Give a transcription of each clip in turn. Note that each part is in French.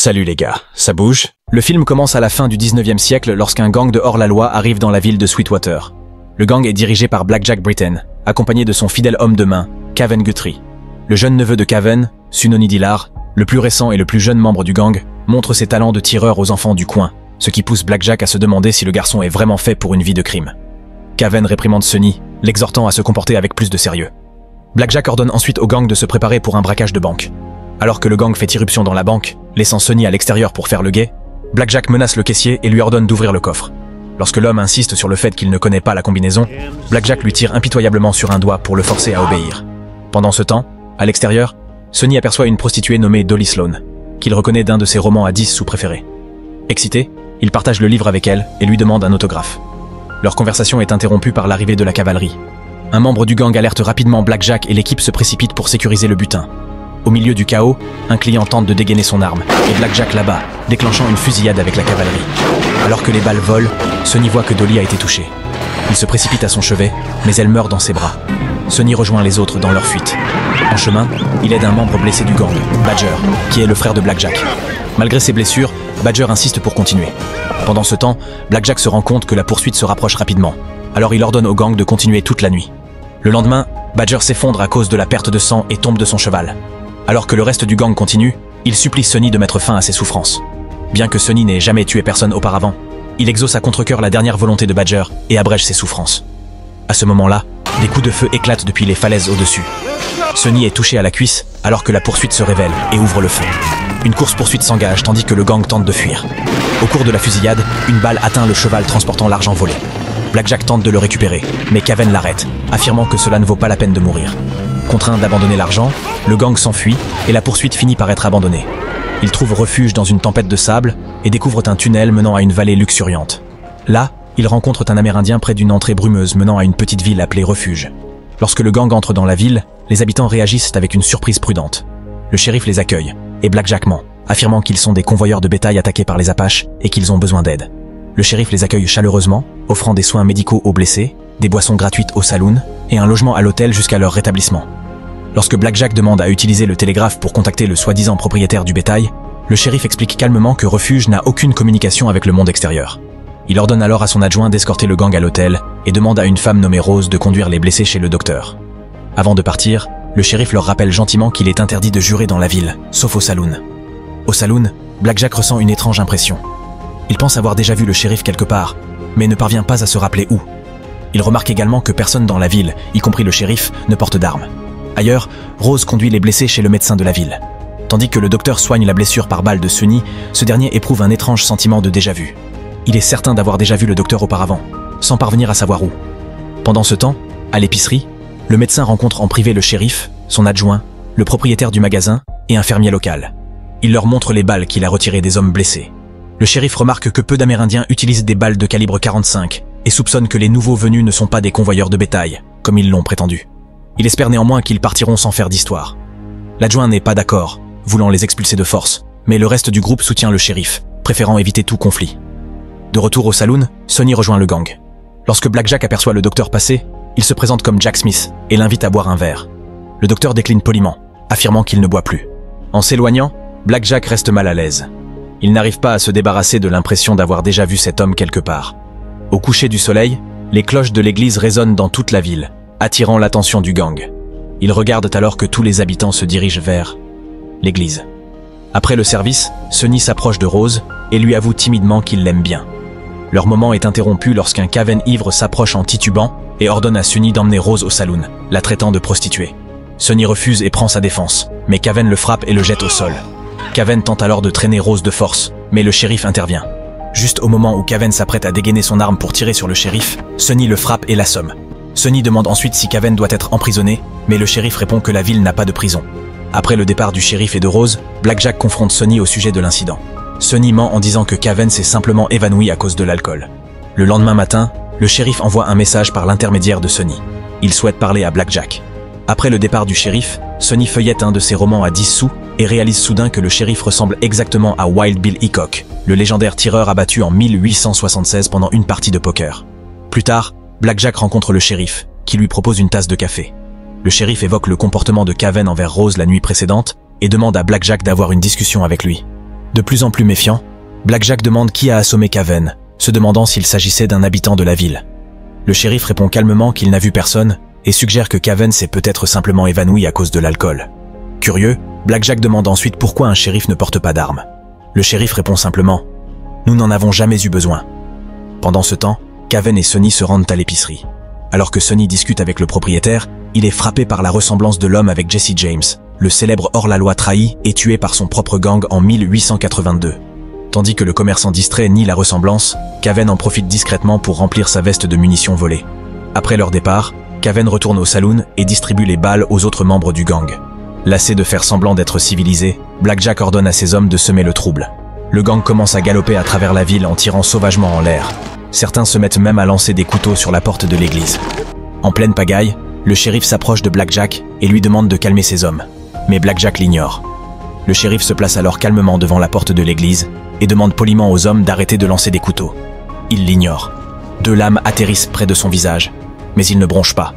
Salut les gars, ça bouge? Le film commence à la fin du 19e siècle lorsqu'un gang de hors-la-loi arrive dans la ville de Sweetwater. Le gang est dirigé par Blackjack Brittain, accompagné de son fidèle homme de main, Caven Guthrie. Le jeune neveu de Caven, Sunoni Dillard, le plus récent et le plus jeune membre du gang, montre ses talents de tireur aux enfants du coin, ce qui pousse Blackjack à se demander si le garçon est vraiment fait pour une vie de crime. Caven réprimande Sonny, l'exhortant à se comporter avec plus de sérieux. Blackjack ordonne ensuite au gang de se préparer pour un braquage de banque. Alors que le gang fait irruption dans la banque, laissant Sonny à l'extérieur pour faire le guet, Blackjack menace le caissier et lui ordonne d'ouvrir le coffre. Lorsque l'homme insiste sur le fait qu'il ne connaît pas la combinaison, Blackjack lui tire impitoyablement sur un doigt pour le forcer à obéir. Pendant ce temps, à l'extérieur, Sonny aperçoit une prostituée nommée Dolly Sloan, qu'il reconnaît d'un de ses romans à 10 sous préférés. Excité, il partage le livre avec elle et lui demande un autographe. Leur conversation est interrompue par l'arrivée de la cavalerie. Un membre du gang alerte rapidement Blackjack et l'équipe se précipite pour sécuriser le butin. Au milieu du chaos, un client tente de dégainer son arme, et Blackjack l'abat, déclenchant une fusillade avec la cavalerie. Alors que les balles volent, Sonny voit que Dolly a été touchée. Il se précipite à son chevet, mais elle meurt dans ses bras. Sonny rejoint les autres dans leur fuite. En chemin, il aide un membre blessé du gang, Badger, qui est le frère de Blackjack. Malgré ses blessures, Badger insiste pour continuer. Pendant ce temps, Blackjack se rend compte que la poursuite se rapproche rapidement. Alors il ordonne au gang de continuer toute la nuit. Le lendemain, Badger s'effondre à cause de la perte de sang et tombe de son cheval. Alors que le reste du gang continue, il supplie Sonny de mettre fin à ses souffrances. Bien que Sonny n'ait jamais tué personne auparavant, il exauce à contre-cœur la dernière volonté de Badger et abrège ses souffrances. À ce moment-là, des coups de feu éclatent depuis les falaises au-dessus. Sonny est touché à la cuisse alors que la poursuite se révèle et ouvre le feu. Une course-poursuite s'engage tandis que le gang tente de fuir. Au cours de la fusillade, une balle atteint le cheval transportant l'argent volé. Blackjack tente de le récupérer, mais Caven l'arrête, affirmant que cela ne vaut pas la peine de mourir. Contraint d'abandonner l'argent, le gang s'enfuit et la poursuite finit par être abandonnée. Ils trouvent refuge dans une tempête de sable et découvrent un tunnel menant à une vallée luxuriante. Là, ils rencontrent un Amérindien près d'une entrée brumeuse menant à une petite ville appelée Refuge. Lorsque le gang entre dans la ville, les habitants réagissent avec une surprise prudente. Le shérif les accueille, et Blackjack ment, affirmant qu'ils sont des convoyeurs de bétail attaqués par les Apaches et qu'ils ont besoin d'aide. Le shérif les accueille chaleureusement, offrant des soins médicaux aux blessés, des boissons gratuites au saloon et un logement à l'hôtel jusqu'à leur rétablissement. Lorsque Blackjack demande à utiliser le télégraphe pour contacter le soi-disant propriétaire du bétail, le shérif explique calmement que Refuge n'a aucune communication avec le monde extérieur. Il ordonne alors à son adjoint d'escorter le gang à l'hôtel et demande à une femme nommée Rose de conduire les blessés chez le docteur. Avant de partir, le shérif leur rappelle gentiment qu'il est interdit de jurer dans la ville, sauf au saloon. Au saloon, Blackjack ressent une étrange impression. Il pense avoir déjà vu le shérif quelque part, mais ne parvient pas à se rappeler où. Il remarque également que personne dans la ville, y compris le shérif, ne porte d'armes. Ailleurs, Rose conduit les blessés chez le médecin de la ville. Tandis que le docteur soigne la blessure par balle de Sonny, ce dernier éprouve un étrange sentiment de déjà-vu. Il est certain d'avoir déjà vu le docteur auparavant, sans parvenir à savoir où. Pendant ce temps, à l'épicerie, le médecin rencontre en privé le shérif, son adjoint, le propriétaire du magasin et un fermier local. Il leur montre les balles qu'il a retirées des hommes blessés. Le shérif remarque que peu d'Amérindiens utilisent des balles de calibre 45 et soupçonne que les nouveaux venus ne sont pas des convoyeurs de bétail, comme ils l'ont prétendu. Il espère néanmoins qu'ils partiront sans faire d'histoire. L'adjoint n'est pas d'accord, voulant les expulser de force, mais le reste du groupe soutient le shérif, préférant éviter tout conflit. De retour au saloon, Sonny rejoint le gang. Lorsque Blackjack aperçoit le docteur passer, il se présente comme Jack Smith et l'invite à boire un verre. Le docteur décline poliment, affirmant qu'il ne boit plus. En s'éloignant, Blackjack reste mal à l'aise. Il n'arrive pas à se débarrasser de l'impression d'avoir déjà vu cet homme quelque part. Au coucher du soleil, les cloches de l'église résonnent dans toute la ville, attirant l'attention du gang. Ils regardent alors que tous les habitants se dirigent vers l'église. Après le service, Sonny s'approche de Rose et lui avoue timidement qu'il l'aime bien. Leur moment est interrompu lorsqu'un Caven ivre s'approche en titubant et ordonne à Sonny d'emmener Rose au saloon, la traitant de prostituée. Sonny refuse et prend sa défense, mais Caven le frappe et le jette au sol. Caven tente alors de traîner Rose de force, mais le shérif intervient. Juste au moment où Caven s'apprête à dégainer son arme pour tirer sur le shérif, Sonny le frappe et l'assomme. Sonny demande ensuite si Caven doit être emprisonné, mais le shérif répond que la ville n'a pas de prison. Après le départ du shérif et de Rose, Blackjack confronte Sonny au sujet de l'incident. Sonny ment en disant que Caven s'est simplement évanoui à cause de l'alcool. Le lendemain matin, le shérif envoie un message par l'intermédiaire de Sonny. Il souhaite parler à Blackjack. Après le départ du shérif, Sonny feuillette un de ses romans à 10 sous et réalise soudain que le shérif ressemble exactement à Wild Bill Hickok, le légendaire tireur abattu en 1876 pendant une partie de poker. Plus tard, Blackjack rencontre le shérif, qui lui propose une tasse de café. Le shérif évoque le comportement de Caven envers Rose la nuit précédente et demande à Blackjack d'avoir une discussion avec lui. De plus en plus méfiant, Blackjack demande qui a assommé Caven, se demandant s'il s'agissait d'un habitant de la ville. Le shérif répond calmement qu'il n'a vu personne et suggère que Caven s'est peut-être simplement évanoui à cause de l'alcool. Curieux, Blackjack demande ensuite pourquoi un shérif ne porte pas d'armes. Le shérif répond simplement « Nous n'en avons jamais eu besoin ». Pendant ce temps, Caven et Sonny se rendent à l'épicerie. Alors que Sonny discute avec le propriétaire, il est frappé par la ressemblance de l'homme avec Jesse James, le célèbre hors-la-loi trahi et tué par son propre gang en 1882. Tandis que le commerçant distrait nie la ressemblance, Caven en profite discrètement pour remplir sa veste de munitions volées. Après leur départ, Caven retourne au saloon et distribue les balles aux autres membres du gang. Lassé de faire semblant d'être civilisé, Blackjack ordonne à ses hommes de semer le trouble. Le gang commence à galoper à travers la ville en tirant sauvagement en l'air. Certains se mettent même à lancer des couteaux sur la porte de l'église. En pleine pagaille, le shérif s'approche de Blackjack et lui demande de calmer ses hommes. Mais Blackjack l'ignore. Le shérif se place alors calmement devant la porte de l'église et demande poliment aux hommes d'arrêter de lancer des couteaux. Il l'ignore. 2 lames atterrissent près de son visage, mais il ne bronche pas.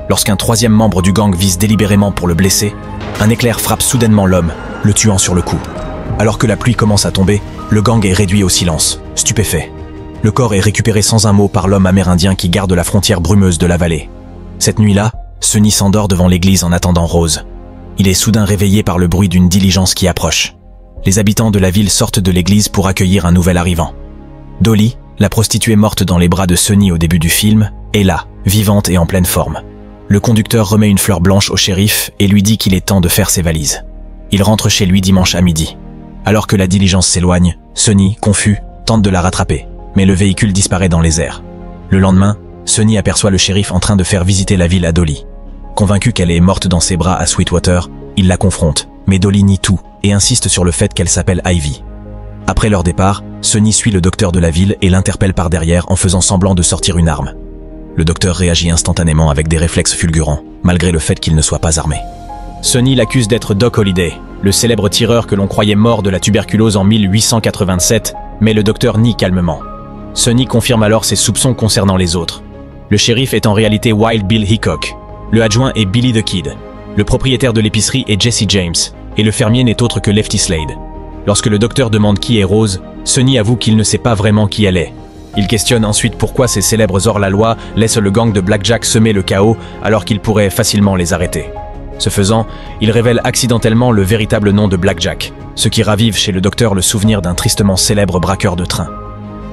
Lorsqu'un 3e membre du gang vise délibérément pour le blesser, un éclair frappe soudainement l'homme, le tuant sur le coup. Alors que la pluie commence à tomber, le gang est réduit au silence, stupéfait. Le corps est récupéré sans un mot par l'homme amérindien qui garde la frontière brumeuse de la vallée. Cette nuit-là, Sonny s'endort devant l'église en attendant Rose. Il est soudain réveillé par le bruit d'une diligence qui approche. Les habitants de la ville sortent de l'église pour accueillir un nouvel arrivant. Dolly, la prostituée morte dans les bras de Sonny au début du film, est là, vivante et en pleine forme. Le conducteur remet une fleur blanche au shérif et lui dit qu'il est temps de faire ses valises. Il rentre chez lui dimanche à midi. Alors que la diligence s'éloigne, Sonny, confus, tente de la rattraper, mais le véhicule disparaît dans les airs. Le lendemain, Sonny aperçoit le shérif en train de faire visiter la ville à Dolly. Convaincu qu'elle est morte dans ses bras à Sweetwater, il la confronte, mais Dolly nie tout et insiste sur le fait qu'elle s'appelle Ivy. Après leur départ, Sonny suit le docteur de la ville et l'interpelle par derrière en faisant semblant de sortir une arme. Le docteur réagit instantanément avec des réflexes fulgurants, malgré le fait qu'il ne soit pas armé. Sonny l'accuse d'être Doc Holliday, le célèbre tireur que l'on croyait mort de la tuberculose en 1887, mais le docteur nie calmement. Sonny confirme alors ses soupçons concernant les autres. Le shérif est en réalité Wild Bill Hickok. Le adjoint est Billy the Kid. Le propriétaire de l'épicerie est Jesse James, et le fermier n'est autre que Lefty Slade. Lorsque le docteur demande qui est Rose, Sonny avoue qu'il ne sait pas vraiment qui elle est. Il questionne ensuite pourquoi ces célèbres hors-la-loi laissent le gang de Blackjack semer le chaos alors qu'ils pourraient facilement les arrêter. Ce faisant, il révèle accidentellement le véritable nom de Blackjack, ce qui ravive chez le docteur le souvenir d'un tristement célèbre braqueur de train.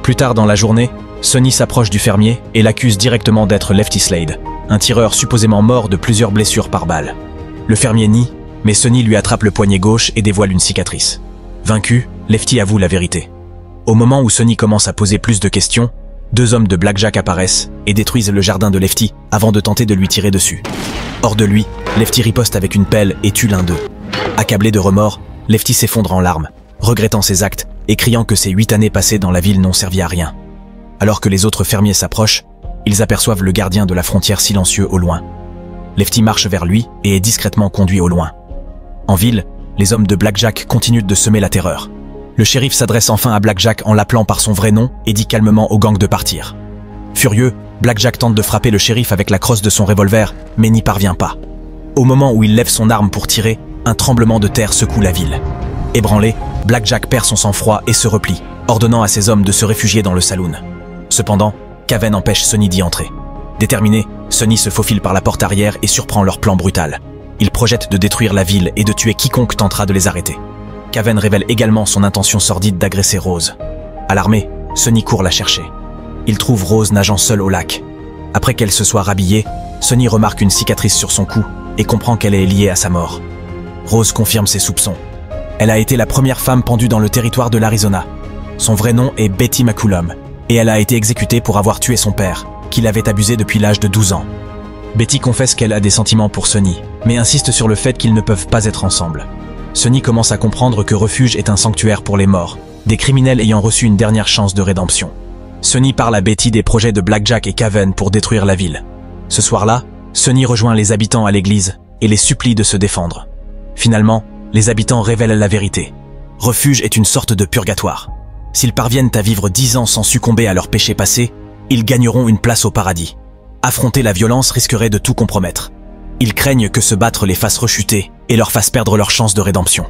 Plus tard dans la journée, Sonny s'approche du fermier et l'accuse directement d'être Lefty Slade, un tireur supposément mort de plusieurs blessures par balle. Le fermier nie, mais Sonny lui attrape le poignet gauche et dévoile une cicatrice. Vaincu, Lefty avoue la vérité. Au moment où Sonny commence à poser plus de questions, 2 hommes de Blackjack apparaissent et détruisent le jardin de Lefty avant de tenter de lui tirer dessus. Hors de lui, Lefty riposte avec une pelle et tue l'un d'eux. Accablé de remords, Lefty s'effondre en larmes, regrettant ses actes et criant que ses 8 années passées dans la ville n'ont servi à rien. Alors que les autres fermiers s'approchent, ils aperçoivent le gardien de la frontière silencieux au loin. Lefty marche vers lui et est discrètement conduit au loin. En ville, les hommes de Blackjack continuent de semer la terreur. Le shérif s'adresse enfin à Blackjack en l'appelant par son vrai nom et dit calmement au gang de partir. Furieux, Blackjack tente de frapper le shérif avec la crosse de son revolver, mais n'y parvient pas. Au moment où il lève son arme pour tirer, un tremblement de terre secoue la ville. Ébranlé, Blackjack perd son sang-froid et se replie, ordonnant à ses hommes de se réfugier dans le saloon. Cependant, Caven empêche Sonny d'y entrer. Déterminé, Sonny se faufile par la porte arrière et surprend leur plan brutal. Il projette de détruire la ville et de tuer quiconque tentera de les arrêter. Caven révèle également son intention sordide d'agresser Rose. Alarmé, Sonny court la chercher. Il trouve Rose nageant seule au lac. Après qu'elle se soit rhabillée, Sonny remarque une cicatrice sur son cou et comprend qu'elle est liée à sa mort. Rose confirme ses soupçons. Elle a été la première femme pendue dans le territoire de l'Arizona. Son vrai nom est Betty McCullum, et elle a été exécutée pour avoir tué son père, qui l'avait abusée depuis l'âge de 12 ans. Betty confesse qu'elle a des sentiments pour Sonny, mais insiste sur le fait qu'ils ne peuvent pas être ensemble. Sonny commence à comprendre que Refuge est un sanctuaire pour les morts, des criminels ayant reçu une dernière chance de rédemption. Sonny parle à Betty des projets de Blackjack et Caven pour détruire la ville. Ce soir-là, Sonny rejoint les habitants à l'église et les supplie de se défendre. Finalement, les habitants révèlent la vérité. Refuge est une sorte de purgatoire. S'ils parviennent à vivre 10 ans sans succomber à leurs péchés passés, ils gagneront une place au paradis. Affronter la violence risquerait de tout compromettre. Ils craignent que se battre les fasse rechuter et leur fasse perdre leur chance de rédemption.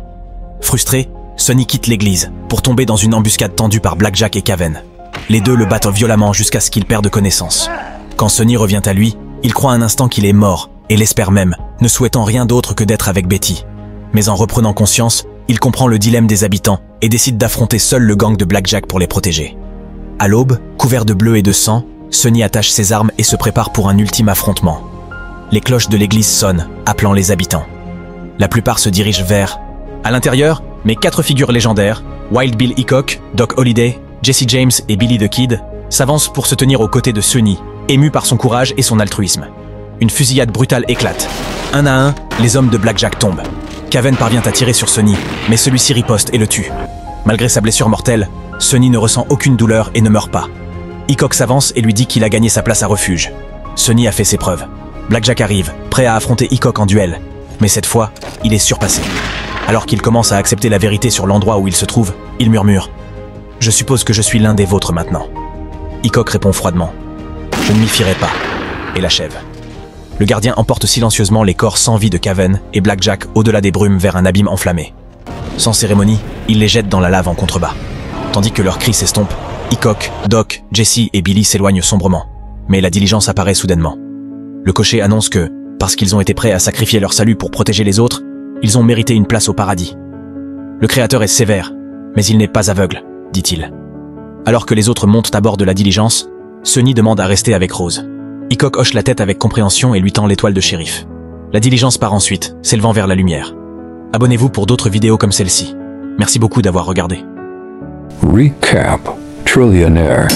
Frustré, Sonny quitte l'église pour tomber dans une embuscade tendue par Blackjack et Caven. Les deux le battent violemment jusqu'à ce qu'il perde connaissance. Quand Sonny revient à lui, il croit un instant qu'il est mort et l'espère même, ne souhaitant rien d'autre que d'être avec Betty. Mais en reprenant conscience, il comprend le dilemme des habitants et décide d'affronter seul le gang de Blackjack pour les protéger. À l'aube, couvert de bleu et de sang, Sonny attache ses armes et se prépare pour un ultime affrontement. Les cloches de l'église sonnent, appelant les habitants. La plupart se dirigent vers... À l'intérieur, mes 4 figures légendaires, Wild Bill Hickok, Doc Holliday, Jesse James et Billy the Kid, s'avancent pour se tenir aux côtés de Sonny, ému par son courage et son altruisme. Une fusillade brutale éclate. Un à un, les hommes de Blackjack tombent. Caven parvient à tirer sur Sonny, mais celui-ci riposte et le tue. Malgré sa blessure mortelle, Sonny ne ressent aucune douleur et ne meurt pas. Hickok s'avance et lui dit qu'il a gagné sa place à refuge. Sonny a fait ses preuves. Blackjack arrive, prêt à affronter Hickok en duel. Mais cette fois, il est surpassé. Alors qu'il commence à accepter la vérité sur l'endroit où il se trouve, il murmure « Je suppose que je suis l'un des vôtres maintenant. » Hickok répond froidement « Je ne m'y fierai pas » et l'achève. Le gardien emporte silencieusement les corps sans vie de Caven et Blackjack au-delà des brumes vers un abîme enflammé. Sans cérémonie, il les jette dans la lave en contrebas. Tandis que leurs cris s'estompent, Hickok, Doc, Jesse et Billy s'éloignent sombrement. Mais la diligence apparaît soudainement. Le cocher annonce que, parce qu'ils ont été prêts à sacrifier leur salut pour protéger les autres, ils ont mérité une place au paradis. Le Créateur est sévère, mais il n'est pas aveugle, dit-il. Alors que les autres montent à bord de la diligence, Sonny demande à rester avec Rose. Hickok hoche la tête avec compréhension et lui tend l'étoile de shérif. La diligence part ensuite, s'élevant vers la lumière. Abonnez-vous pour d'autres vidéos comme celle-ci. Merci beaucoup d'avoir regardé. Recap Trillionaire.